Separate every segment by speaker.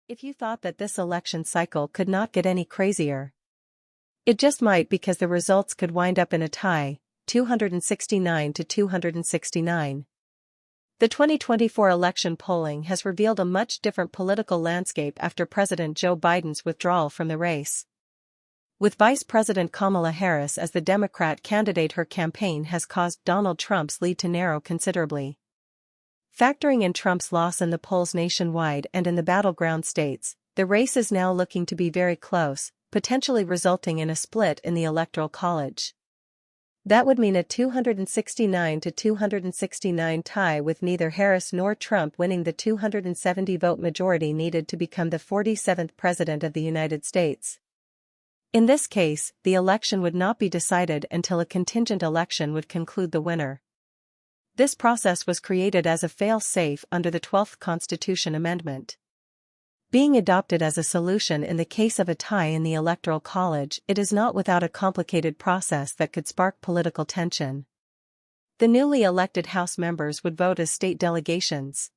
Speaker 1: If you thought that this election cycle could not get any crazier, it just might, because the results could wind up in a tie, 269 to 269. The 2024 election polling has revealed a much different political landscape after President Joe Biden's withdrawal from the race. With Vice President Kamala Harris as the Democrat candidate, her campaign has caused Donald Trump's lead to narrow considerably. Factoring in Trump's loss in the polls nationwide and in the battleground states, the race is now looking to be very close, potentially resulting in a split in the Electoral College. That would mean a 269 to 269 tie, with neither Harris nor Trump winning the 270-vote majority needed to become the 47th President of the United States. In this case, the election would not be decided until a contingent election would conclude the winner. This process was created as a fail-safe under the 12th Constitution Amendment. Being adopted as a solution in the case of a tie in the Electoral College, it is not without a complicated process that could spark political tension. The newly elected House members would vote as state delegations.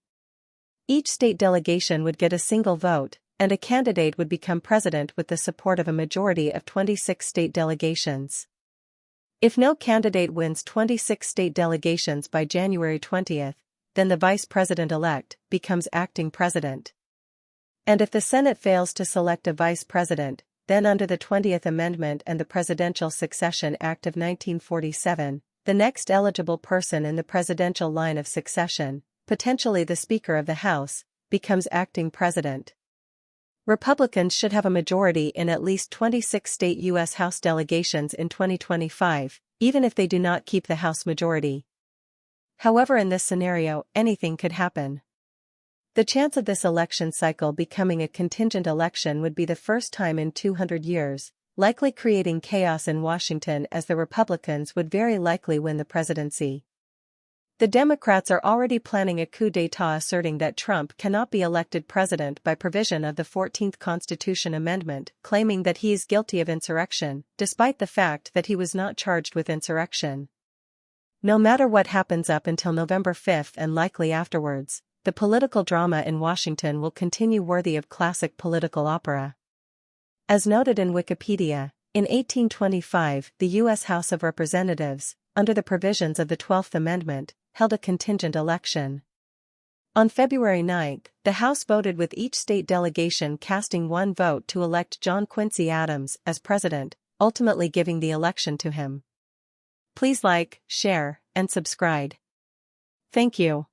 Speaker 1: Each state delegation would get a single vote, and a candidate would become president with the support of a majority of 26 state delegations. If no candidate wins 26 state delegations by January 20, then the vice president-elect becomes acting president. And if the Senate fails to select a vice president, then under the 20th Amendment and the Presidential Succession Act of 1947, the next eligible person in the presidential line of succession, potentially the Speaker of the House, becomes acting president. Republicans should have a majority in at least 26 state U.S. House delegations in 2025, even if they do not keep the House majority. However, in this scenario, anything could happen. The chance of this election cycle becoming a contingent election would be the first time in 200 years, likely creating chaos in Washington, as the Republicans would very likely win the presidency. The Democrats are already planning a coup d'état asserting that Trump cannot be elected president by provision of the 14th Constitution Amendment, claiming that he is guilty of insurrection, despite the fact that he was not charged with insurrection. No matter what happens up until November 5 and likely afterwards, the political drama in Washington will continue, worthy of classic political opera. As noted in Wikipedia, in 1825, the U.S. House of Representatives, under the provisions of the 12th Amendment, held a contingent election. On February 9, the House voted with each state delegation casting one vote to elect John Quincy Adams as president, ultimately giving the election to him. Please like, share, and subscribe. Thank you.